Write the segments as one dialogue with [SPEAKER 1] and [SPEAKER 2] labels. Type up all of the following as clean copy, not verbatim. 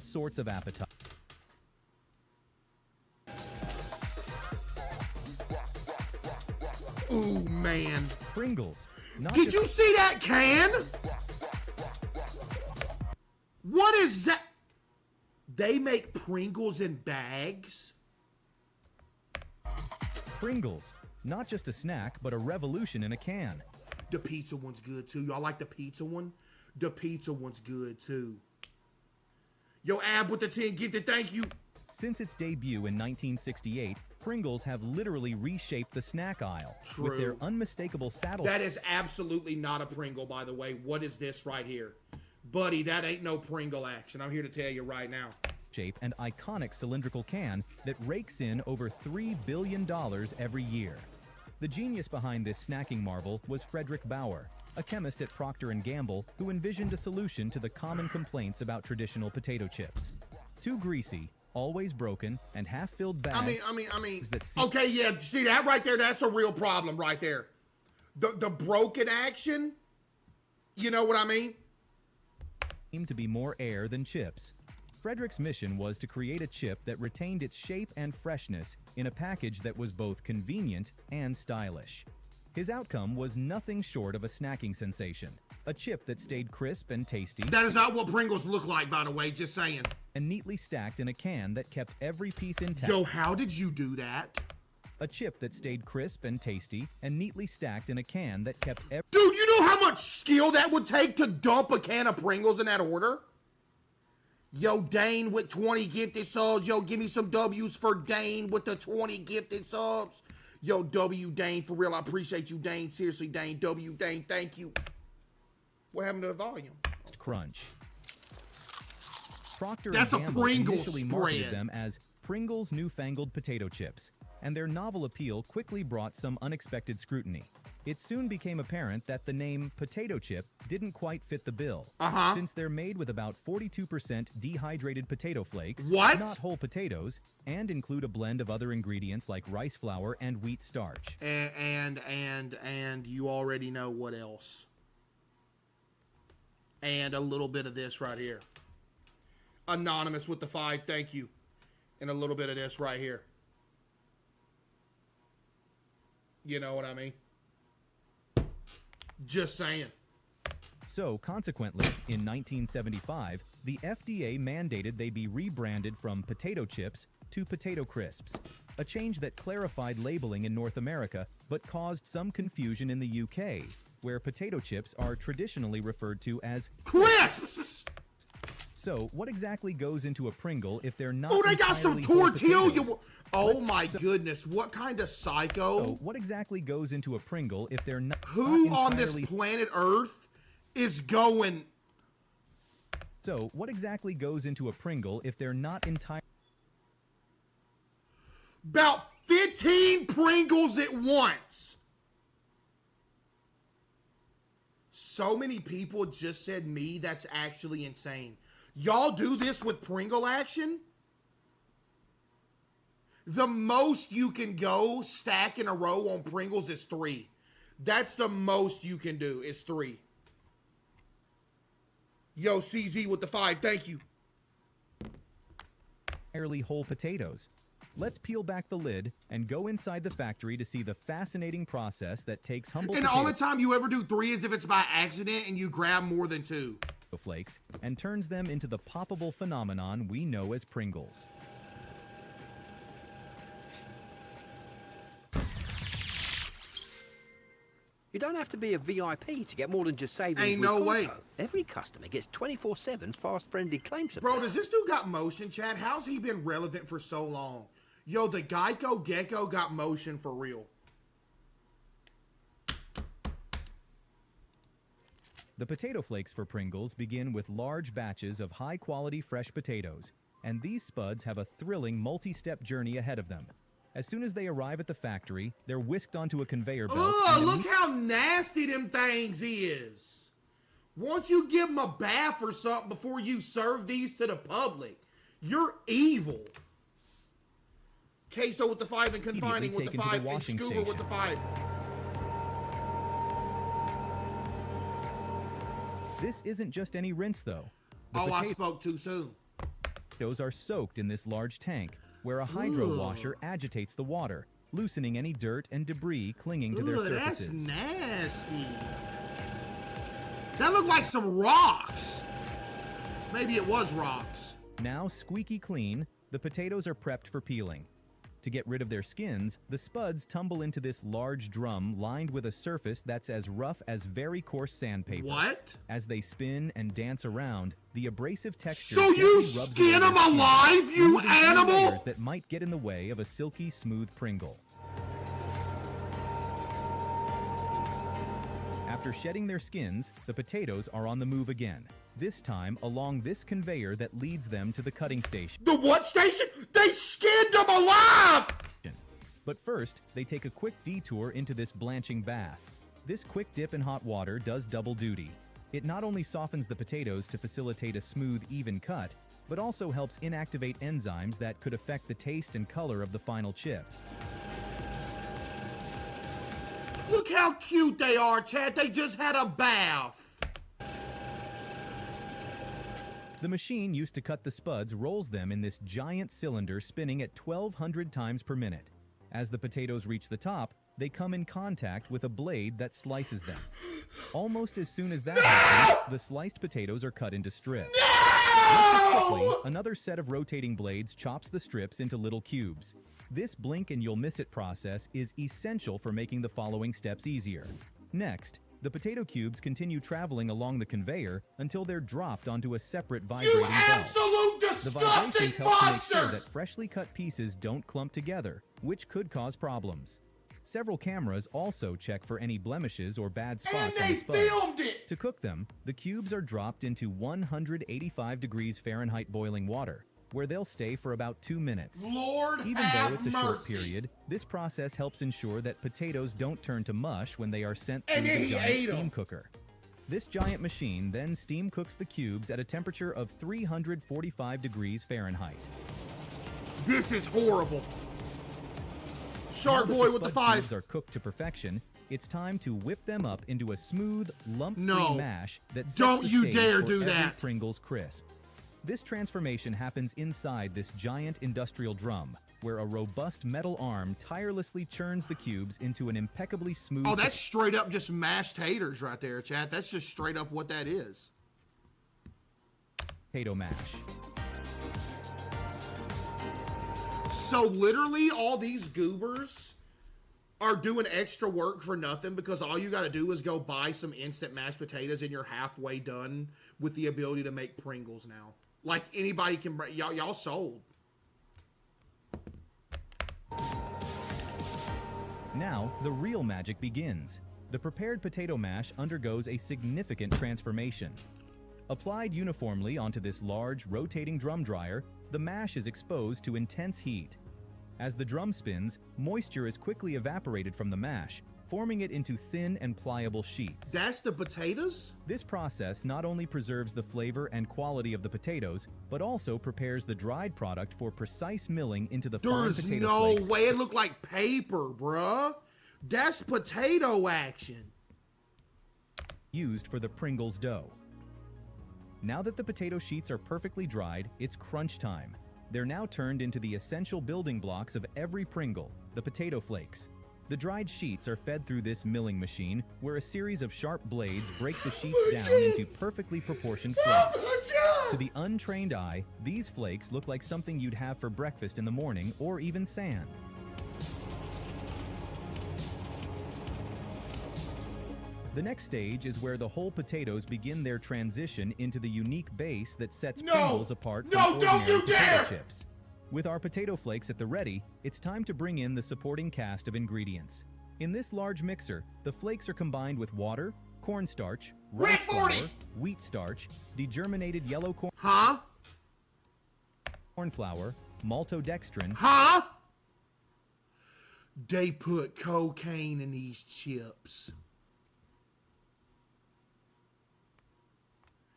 [SPEAKER 1] sorts of appetite.
[SPEAKER 2] Ooh, man.
[SPEAKER 1] Pringles.
[SPEAKER 2] Did you see that can? What is that? They make Pringles in bags?
[SPEAKER 1] Pringles. Not just a snack, but a revolution in a can.
[SPEAKER 2] The pizza one's good too. Y'all like the pizza one? The pizza one's good too. Yo, Ab with the 10 gifted, thank you.
[SPEAKER 1] Since its debut in 1968, Pringles have literally reshaped the snack aisle.
[SPEAKER 2] True.
[SPEAKER 1] With their unmistakable saddle.
[SPEAKER 2] That is absolutely not a Pringle, by the way. What is this right here? Buddy, that ain't no Pringle action. I'm here to tell you right now.
[SPEAKER 1] Shape and iconic cylindrical can that rakes in over $3 billion every year. The genius behind this snacking marvel was Frederick Bauer, a chemist at Procter & Gamble who envisioned a solution to the common complaints about traditional potato chips. Too greasy, always broken, and half-filled bags.
[SPEAKER 2] I mean. Okay, yeah, see that right there? That's a real problem right there. The broken action. You know what I mean?
[SPEAKER 1] Seemed to be more air than chips. Frederick's mission was to create a chip that retained its shape and freshness in a package that was both convenient and stylish. His outcome was nothing short of a snacking sensation, a chip that stayed crisp and tasty.
[SPEAKER 2] That is not what Pringles look like, by the way, just saying.
[SPEAKER 1] And neatly stacked in a can that kept every piece intact.
[SPEAKER 2] Yo, how did you do that?
[SPEAKER 1] A chip that stayed crisp and tasty and neatly stacked in a can that kept every...
[SPEAKER 2] Dude, you know how much skill that would take to dump a can of Pringles in that order? Yo, Dane with 20 gifted subs. Yo, give me some W's for Dane with the 20 gifted subs. Yo, W Dane, for real, I appreciate you, Dane. Seriously, Dane, W Dane, thank you. What happened to the volume?
[SPEAKER 1] Crunch. Procter
[SPEAKER 2] That's
[SPEAKER 1] & Gamble
[SPEAKER 2] a Pringles
[SPEAKER 1] initially marketed them as Pringles Newfangled Potato Chips, and their novel appeal quickly brought some unexpected scrutiny. It soon became apparent that the name potato chip didn't quite fit the bill, since they're made with about 42% dehydrated potato flakes, not whole potatoes, and include a blend of other ingredients like rice flour and wheat starch.
[SPEAKER 2] And you already know what else. And a little bit of this right here. Anonymous with the 5, thank you. And a little bit of this right here. You know what I mean? Just saying.
[SPEAKER 1] So, consequently, in 1975, the FDA mandated they be rebranded from potato chips to potato crisps, a change that clarified labeling in North America but caused some confusion in the UK, where potato chips are traditionally referred to as
[SPEAKER 2] crisps.
[SPEAKER 1] So, what exactly goes into a Pringle if they're not?
[SPEAKER 2] Oh, they got some
[SPEAKER 1] whole
[SPEAKER 2] tortilla.
[SPEAKER 1] potatoes?
[SPEAKER 2] Oh my goodness, what kind of psycho?
[SPEAKER 1] So, what exactly goes into a Pringle if they're not?
[SPEAKER 2] Who on this planet Earth is going?
[SPEAKER 1] So, what exactly goes into a Pringle if they're not entirely?
[SPEAKER 2] About 15 Pringles at once. So many people just said me. That's actually insane. Y'all do this with Pringle action? The most you can go stack in a row on Pringles is 3. That's the most you can do is 3. Yo, CZ with the 5. Thank you.
[SPEAKER 1] Entirely whole potatoes. Let's peel back the lid and go inside the factory to see the fascinating process that takes humble
[SPEAKER 2] And the only time you ever do 3 is if it's by accident and you grab more than 2
[SPEAKER 1] flakes and turns them into the poppable phenomenon we know as Pringles.
[SPEAKER 3] You don't have to be a VIP to get more than just savings.
[SPEAKER 2] Ain't no way.
[SPEAKER 3] Every customer gets 24/7 fast-friendly claim support.
[SPEAKER 2] Bro, does this dude got motion, Chad? How's he been relevant for so long? Yo, the Geico Gecko got motion for real.
[SPEAKER 1] The potato flakes for Pringles begin with large batches of high-quality fresh potatoes, and these spuds have a thrilling multi-step journey ahead of them. As soon as they arrive at the factory, they're whisked onto a conveyor belt.
[SPEAKER 2] Ugh, look how nasty them things is. Won't you give them a bath or something before you serve these to the public? You're evil. CaseOh with the 5 and confining with the 5 and Scuba with the 5.
[SPEAKER 1] This isn't just any rinse, though.
[SPEAKER 2] I spoke too soon.
[SPEAKER 1] potatoes are soaked in this large tank, where a hydro washer agitates the water, loosening any dirt and debris clinging to their surfaces.
[SPEAKER 2] That's nasty. That looked like some rocks. Maybe it was rocks.
[SPEAKER 1] Now squeaky clean, the potatoes are prepped for peeling. To get rid of their skins, the spuds tumble into this large drum lined with a surface that's as rough as very coarse sandpaper.
[SPEAKER 2] What?
[SPEAKER 1] As they spin and dance around, the abrasive texture
[SPEAKER 2] So you skin them alive, you animal?
[SPEAKER 1] That might get in the way of a silky smooth Pringle. After shedding their skins, the potatoes are on the move again. This time along this conveyor that leads them to the cutting station.
[SPEAKER 2] The what station? They skinned them alive!
[SPEAKER 1] But first, they take a quick detour into this blanching bath. This quick dip in hot water does double duty. It not only softens the potatoes to facilitate a smooth, even cut, but also helps inactivate enzymes that could affect the taste and color of the final chip.
[SPEAKER 2] Look how cute they are, Chad. They just had a bath.
[SPEAKER 1] The machine used to cut the spuds rolls them in this giant cylinder spinning at 1,200 times per minute. As the potatoes reach the top, they come in contact with a blade that slices them. Almost as soon as that happens, the sliced potatoes are cut into strips. Just as quickly, another set of rotating blades chops the strips into little cubes. This blink and you'll miss it process is essential for making the following steps easier. Next, the potato cubes continue traveling along the conveyor until they're dropped onto a separate vibrating belt.
[SPEAKER 2] Absolute
[SPEAKER 1] The
[SPEAKER 2] disgusting
[SPEAKER 1] vibrations help to make sure that
[SPEAKER 2] monsters!
[SPEAKER 1] freshly cut pieces don't clump together, which could cause problems. Several cameras also check for any blemishes or bad spots
[SPEAKER 2] And
[SPEAKER 1] on
[SPEAKER 2] they
[SPEAKER 1] the spuds.
[SPEAKER 2] filmed it!
[SPEAKER 1] To cook them, the cubes are dropped into 185 degrees Fahrenheit boiling water, where they'll stay for about 2 minutes.
[SPEAKER 2] Lord
[SPEAKER 1] Even
[SPEAKER 2] have
[SPEAKER 1] though it's a
[SPEAKER 2] mercy.
[SPEAKER 1] short period, this process helps ensure that potatoes don't turn to mush when they are sent through
[SPEAKER 2] And
[SPEAKER 1] the
[SPEAKER 2] he
[SPEAKER 1] giant
[SPEAKER 2] ate
[SPEAKER 1] steam
[SPEAKER 2] 'em.
[SPEAKER 1] cooker. This giant machine then steam cooks the cubes at a temperature of 345 degrees Fahrenheit.
[SPEAKER 2] This is horrible. Shark
[SPEAKER 1] Now that
[SPEAKER 2] Boy with the
[SPEAKER 1] spud
[SPEAKER 2] 5.
[SPEAKER 1] cubes are cooked to perfection, it's time to whip them up into a smooth, lump-free
[SPEAKER 2] No.
[SPEAKER 1] mash that sets
[SPEAKER 2] Don't
[SPEAKER 1] the
[SPEAKER 2] you
[SPEAKER 1] stage
[SPEAKER 2] dare
[SPEAKER 1] for
[SPEAKER 2] do
[SPEAKER 1] every
[SPEAKER 2] that.
[SPEAKER 1] Pringles crisp. This transformation happens inside this giant industrial drum, where a robust metal arm tirelessly churns the cubes into an impeccably smooth...
[SPEAKER 2] Oh, that's straight up just mashed taters right there, chat. That's just straight up what that is.
[SPEAKER 1] potato mash.
[SPEAKER 2] So literally all these goobers are doing extra work for nothing because all you got to do is go buy some instant mashed potatoes and you're halfway done with the ability to make Pringles now. Like anybody can, y'all sold.
[SPEAKER 1] Now, the real magic begins. The prepared potato mash undergoes a significant transformation. Applied uniformly onto this large, rotating drum dryer, the mash is exposed to intense heat. As the drum spins, moisture is quickly evaporated from the mash, forming it into thin and pliable sheets.
[SPEAKER 2] That's the potatoes?
[SPEAKER 1] This process not only preserves the flavor and quality of the potatoes, but also prepares the dried product for precise milling into the fine
[SPEAKER 2] There's
[SPEAKER 1] potato
[SPEAKER 2] no
[SPEAKER 1] flakes.
[SPEAKER 2] way. It looked like paper, bruh. That's potato action.
[SPEAKER 1] Used for the Pringles dough. Now that the potato sheets are perfectly dried, it's crunch time. They're now turned into the essential building blocks of every Pringle, the potato flakes. The dried sheets are fed through this milling machine, where a series of sharp blades break the sheets down into perfectly proportioned flakes. To the untrained eye, these flakes look like something you'd have for breakfast in the morning or even sand. The next stage is where the whole potatoes begin their transition into the unique base that sets
[SPEAKER 2] No!
[SPEAKER 1] Pringles apart
[SPEAKER 2] No,
[SPEAKER 1] from
[SPEAKER 2] don't
[SPEAKER 1] ordinary
[SPEAKER 2] you dare!
[SPEAKER 1] potato chips. With our potato flakes at the ready, it's time to bring in the supporting cast of ingredients. In this large mixer, the flakes are combined with water, cornstarch, rice flour, wheat starch, degerminated yellow
[SPEAKER 2] Huh?
[SPEAKER 1] corn flour, maltodextrin,
[SPEAKER 2] Huh? They put cocaine in these chips.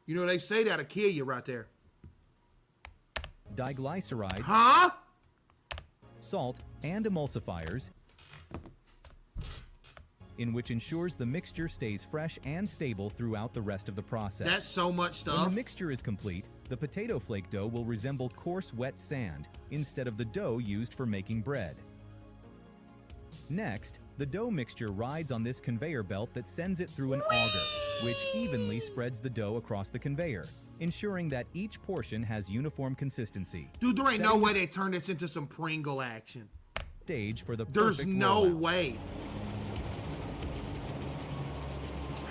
[SPEAKER 2] You know, they say that'll kill you right there.
[SPEAKER 1] diglycerides,
[SPEAKER 2] Huh?
[SPEAKER 1] salt, and emulsifiers. in which ensures the mixture stays fresh and stable throughout the rest of the process.
[SPEAKER 2] That's so much
[SPEAKER 1] When
[SPEAKER 2] stuff.
[SPEAKER 1] the mixture is complete, the potato flake dough will resemble coarse wet sand instead of the dough used for making bread. Next, the dough mixture rides on this conveyor belt that sends it through an auger, which evenly spreads the dough across the conveyor, ensuring that each portion has uniform consistency.
[SPEAKER 2] Dude, there ain't no
[SPEAKER 1] Setting
[SPEAKER 2] way
[SPEAKER 1] the
[SPEAKER 2] they turned this into some Pringle action.
[SPEAKER 1] stage for the
[SPEAKER 2] There's
[SPEAKER 1] perfect
[SPEAKER 2] no
[SPEAKER 1] rollout.
[SPEAKER 2] way.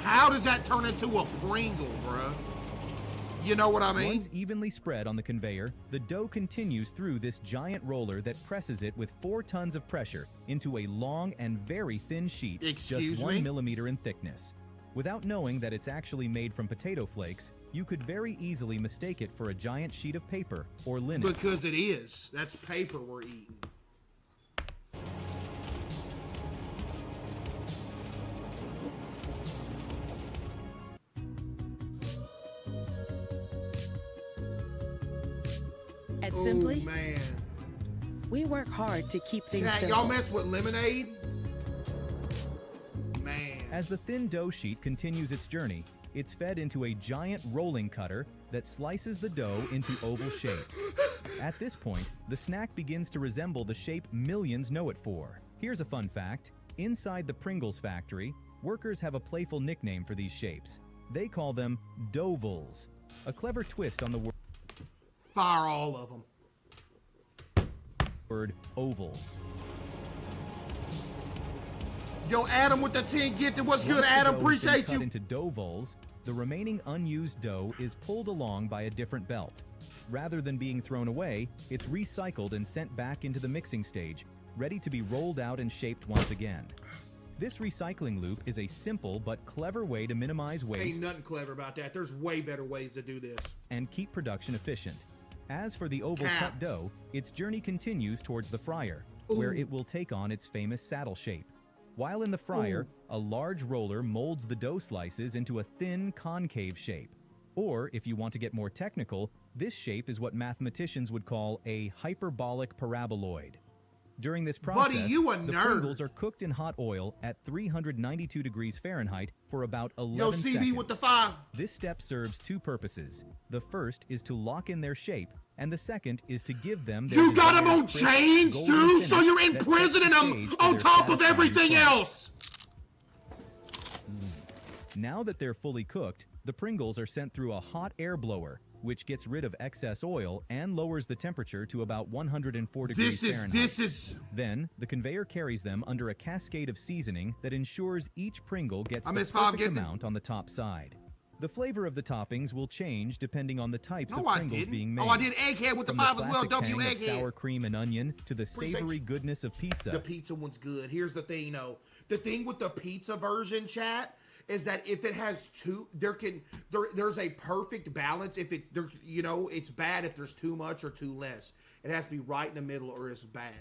[SPEAKER 2] How does that turn into a Pringle, bruh? You know what I mean?
[SPEAKER 1] Once evenly spread on the conveyor, the dough continues through this giant roller that presses it with 4 tons of pressure into a long and very thin sheet,
[SPEAKER 2] Excuse
[SPEAKER 1] just
[SPEAKER 2] me?
[SPEAKER 1] 1 millimeter in thickness. Without knowing that it's actually made from potato flakes, you could very easily mistake it for a giant sheet of paper or linen.
[SPEAKER 2] Because it is. That's paper we're eating.
[SPEAKER 4] At
[SPEAKER 2] Oh,
[SPEAKER 4] Simply,
[SPEAKER 2] man.
[SPEAKER 4] we work hard to keep things
[SPEAKER 2] Chat,
[SPEAKER 4] simple.
[SPEAKER 2] y'all mess with lemonade? Man.
[SPEAKER 1] As the thin dough sheet continues its journey, it's fed into a giant rolling cutter that slices the dough into oval shapes. At this point, the snack begins to resemble the shape millions know it for. Here's a fun fact. Inside the Pringles factory, workers have a playful nickname for these shapes. They call them Doughfuls, a clever twist on the
[SPEAKER 2] Fire all of them.
[SPEAKER 1] word ovals.
[SPEAKER 2] Yo, Adam with the 10 gifted. What's good,
[SPEAKER 1] Once the
[SPEAKER 2] Adam?
[SPEAKER 1] dough has been
[SPEAKER 2] Appreciate
[SPEAKER 1] cut
[SPEAKER 2] you.
[SPEAKER 1] into doughfuls, the remaining unused dough is pulled along by a different belt. Rather than being thrown away, it's recycled and sent back into the mixing stage, ready to be rolled out and shaped once again. This recycling loop is a simple but clever way to minimize
[SPEAKER 2] Ain't
[SPEAKER 1] waste
[SPEAKER 2] nothing clever about that. There's way better ways to do this.
[SPEAKER 1] and keep production efficient. As for the oval
[SPEAKER 2] Cap.
[SPEAKER 1] cut dough, its journey continues towards the fryer, where
[SPEAKER 2] Ooh.
[SPEAKER 1] it will take on its famous saddle shape. While in the fryer, a large roller molds the dough slices into a thin, concave shape. Or, if you want to get more technical, this shape is what mathematicians would call a hyperbolic paraboloid. During this process,
[SPEAKER 2] Buddy, you a
[SPEAKER 1] the
[SPEAKER 2] nerd.
[SPEAKER 1] Pringles are cooked in hot oil at 392 degrees Fahrenheit for about 11
[SPEAKER 2] Yo,
[SPEAKER 1] seconds.
[SPEAKER 2] CB with the 5.
[SPEAKER 1] This step serves 2 purposes. The first is to lock in their shape, and the second is to give them their
[SPEAKER 2] You got him
[SPEAKER 1] desired
[SPEAKER 2] on
[SPEAKER 1] crisp,
[SPEAKER 2] chains,
[SPEAKER 1] golden
[SPEAKER 2] dude, so
[SPEAKER 1] finish
[SPEAKER 2] you're in
[SPEAKER 1] that
[SPEAKER 2] prison
[SPEAKER 1] sets
[SPEAKER 2] and
[SPEAKER 1] the
[SPEAKER 2] I'm
[SPEAKER 1] stage for
[SPEAKER 2] on
[SPEAKER 1] their
[SPEAKER 2] top of
[SPEAKER 1] satisfying
[SPEAKER 2] everything
[SPEAKER 1] crunch.
[SPEAKER 2] else.
[SPEAKER 1] Now that they're fully cooked, the Pringles are sent through a hot air blower, which gets rid of excess oil and lowers the temperature to about 104 degrees Fahrenheit.
[SPEAKER 2] This is.
[SPEAKER 1] Then, the conveyor carries them under a cascade of seasoning that ensures each Pringle gets
[SPEAKER 2] I
[SPEAKER 1] the
[SPEAKER 2] miss five,
[SPEAKER 1] perfect
[SPEAKER 2] get the-
[SPEAKER 1] amount on the top side. The flavor of the toppings will change depending on the types
[SPEAKER 2] No,
[SPEAKER 1] of
[SPEAKER 2] I
[SPEAKER 1] Pringles
[SPEAKER 2] didn't.
[SPEAKER 1] being made.
[SPEAKER 2] Oh, I did egghead with the
[SPEAKER 1] From
[SPEAKER 2] 5
[SPEAKER 1] the
[SPEAKER 2] as well.
[SPEAKER 1] classic
[SPEAKER 2] W
[SPEAKER 1] tang of
[SPEAKER 2] egghead.
[SPEAKER 1] sour cream and onion to the
[SPEAKER 2] Appreciate
[SPEAKER 1] savory
[SPEAKER 2] you.
[SPEAKER 1] goodness of pizza.
[SPEAKER 2] The pizza one's good. Here's the thing, though. The thing with the pizza version, chat, is that if it has two, there's a perfect balance. If it, there, you know, it's bad if there's too much or too less. It has to be right in the middle, or it's bad.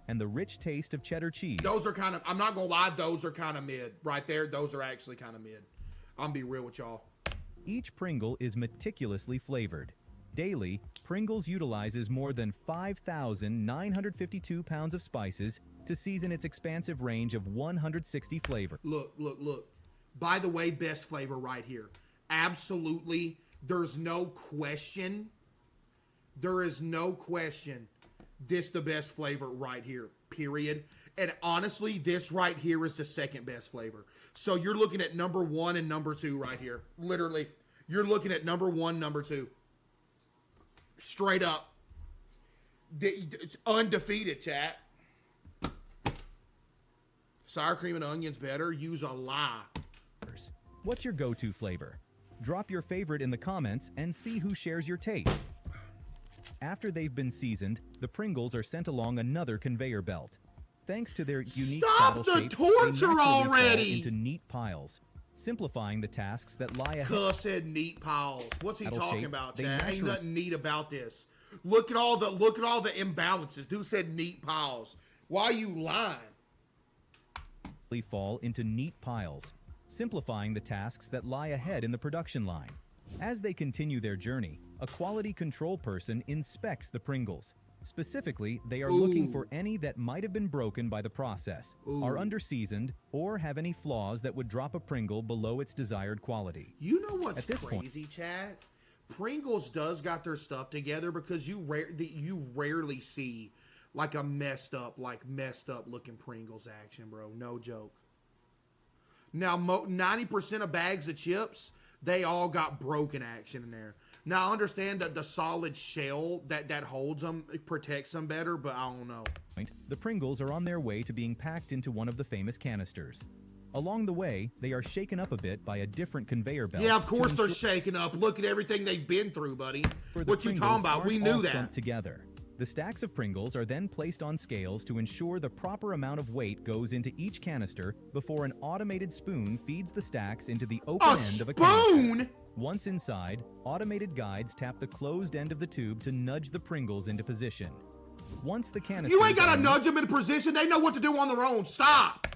[SPEAKER 1] And the rich taste of cheddar cheese.
[SPEAKER 2] Those are kind of. I'm not gonna lie. Those are kind of mid right there. Those are actually kind of mid. I'm gonna be real with y'all.
[SPEAKER 1] Each Pringle is meticulously flavored. Daily, Pringles utilizes more than 5,952 pounds of spices to season its expansive range of 160 flavors.
[SPEAKER 2] Look. By the way, best flavor right here. Absolutely. There's no question. There is no question. This the best flavor right here. Period. And honestly, this right here is the second best flavor. So you're looking at number 1 and number 2 right here. Literally. You're looking at number 1, number 2. Straight up. It's undefeated, chat. Sour cream and onions better. Use a lie.
[SPEAKER 1] What's your go-to flavor? Drop your favorite in the comments and see who shares your taste. After they've been seasoned, the Pringles are sent along another conveyor belt. Thanks to their unique
[SPEAKER 2] Stop
[SPEAKER 1] saddle
[SPEAKER 2] the
[SPEAKER 1] shape,
[SPEAKER 2] torture
[SPEAKER 1] they naturally fall
[SPEAKER 2] already!
[SPEAKER 1] into neat piles, simplifying the tasks that lie ahead.
[SPEAKER 2] Cuss said neat piles. What's he
[SPEAKER 1] Saddle
[SPEAKER 2] talking
[SPEAKER 1] shape,
[SPEAKER 2] about,
[SPEAKER 1] they
[SPEAKER 2] Chad? Ain't
[SPEAKER 1] naturally-
[SPEAKER 2] nothing neat about this. Look at all the imbalances. Dude said neat piles. Why you lying?
[SPEAKER 1] Fall into neat piles, simplifying the tasks that lie ahead in the production line. As they continue their journey, a quality control person inspects the Pringles, Specifically, they are looking for any that might have been broken by the process, are under-seasoned, or have any flaws that would drop a Pringle below its desired quality.
[SPEAKER 2] You know what's
[SPEAKER 1] At this
[SPEAKER 2] crazy, Chad? Pringles does got their stuff together because you rarely see like a messed up looking Pringles action, bro. No joke. Now, 90% of bags of chips, they all got broken action in there. Now, I understand that the solid shell that holds them, it protects them better, but I don't know.
[SPEAKER 1] The Pringles are on their way to being packed into one of the famous canisters. Along the way, they are shaken up a bit by a different conveyor belt.
[SPEAKER 2] Yeah, of course they're shaken up. Look at everything they've been through, buddy. What you talking about? We knew that.
[SPEAKER 1] Together. The stacks of Pringles are then placed on scales to ensure the proper amount of weight goes into each canister before an automated spoon feeds the stacks into the open end of a canister. Once inside, automated guides tap the closed end of the tube to nudge the Pringles into position. Once the canister
[SPEAKER 2] You ain't gotta nudge them into position. They know what to do on their own. Stop!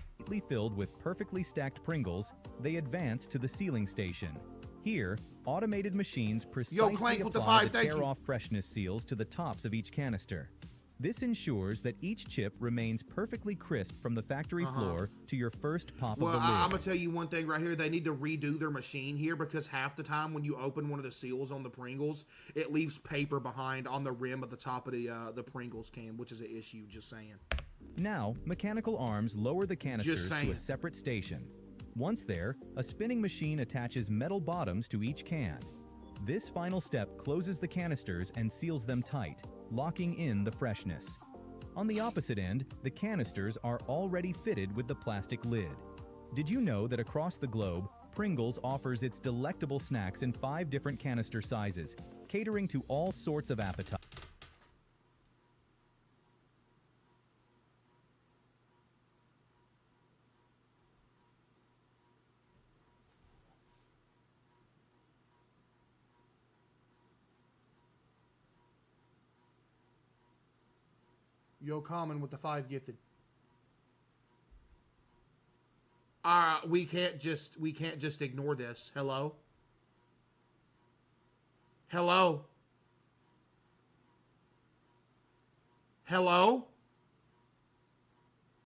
[SPEAKER 1] Filled with perfectly stacked Pringles, they advance to the sealing station. Here, automated machines precisely apply the tear-off freshness seals to the tops of each canister. This ensures that each chip remains perfectly crisp from the factory floor to your first pop of the lid.
[SPEAKER 2] I'm going to tell you one thing right here. They need to redo their machine here because half the time when you open one of the seals on the Pringles, it leaves paper behind on the rim of the top of the Pringles can, which is an issue, just saying.
[SPEAKER 1] Now, mechanical arms lower the canisters to a separate station. Once there, a spinning machine attaches metal bottoms to each can. This final step closes the canisters and seals them tight, locking in the freshness. On the opposite end, the canisters are already fitted with the plastic lid. Did you know that across the globe, Pringles offers its delectable snacks in 5 different canister sizes, catering to all sorts of appetite?
[SPEAKER 2] Yo, Common with the 5 gifted. We can't just ignore this. Hello? Hello? Hello?